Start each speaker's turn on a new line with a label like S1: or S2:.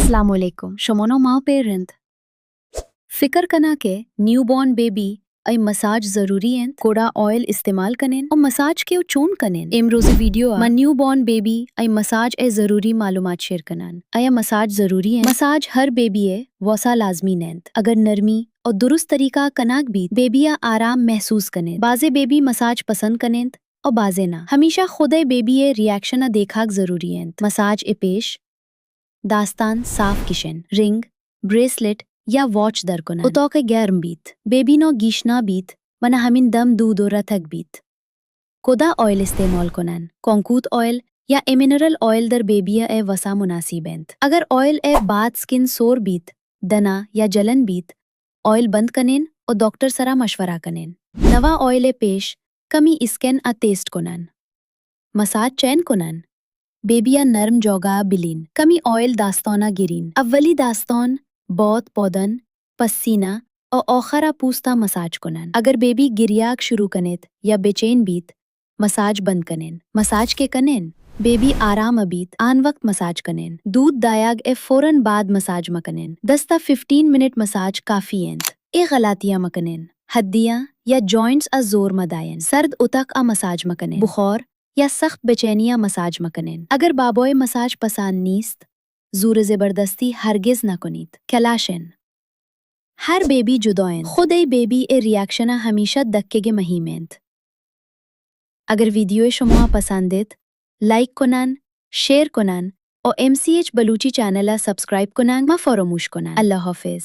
S1: अस्सलामुअलैकुम शमोनो माँ पेरेंट फिकर कना के न्यूबॉर्न बेबी आई मसाज जरूरी है कोड़ा ऑयल इस्तेमाल कनेन और मसाज के चून कनेन रोजी वीडियो मा न्यूबॉर्न बेबी आई मसाज ए जरूरी मालूमात शेयर कनान आया मसाज जरूरी है मसाज हर बेबी ए वसा लाजमी नैंत अगर नरमी और दुरुस्त तरीका कनाक भी बेबिया आराम महसूस कने बाजे बेबी मसाज पसंद कनेंत और बाजे ना हमेशा खुदे बेबी ए रिएक्शन देखाक जरूरी है मसाज ए पेश दास्तान साफ किशन रिंग ब्रेसलेट या वॉच दरकोना उतो के गर्म बीत बेबी नो गीशना बीत मना हमिन दम दूध और रथक बीत कोदा ऑयल इस्तेमाल कोनन कोंकूत ऑयल या मिनरल ऑयल दर बेबिया ए वसा मुनासिब एंत अगर ऑयल ए बात स्किन सोर बीत दना या जलन बीत ऑयल बंद कनेन और डॉक्टर सरा मशवरा कनेन नवा ऑयल ए पेश कमी scan a test Conan massage chain Conan बेबिया नर्म जोगा बिलीन कमी ऑयल दास्तौना गिरीन अव्वली दास्तौन बहुत पौधन पसीना और औखरा पूस्ता मसाज कुनन अगर बेबी गिरियाक शुरू कनेत या बेचैन बीत मसाज बंद कनेन मसाज के कनेन बेबी आराम अबीत आन वक्त मसाज कनेन दूध दायाग ए फौरन बाद मसाज मकनेन 10 से 15 मिनट मसाज काफी एंत ए गलातिया मकनेन हड्डियां या जॉइंट्स आ जोर मदायन सर्द उतक आ मसाज मकनेन बुखार या सख्त बेचैनिया मसाज मकनेन अगर बाबोए मसाज पसंद नीस्त जूर जबरदस्ती हरगिज न कुनीत कैलाशन हर बेबी जुदोइन खुद ए बेबी ए रिएक्शन हमेशा दक्के गे महीमेंत अगर वीडियो शुमा पसंदित लाइक कुनन शेयर कुनन और MCH बलूची चैनल सब्सक्राइब कुनन मा फरोमुश कुनन अल्लाह हाफिज।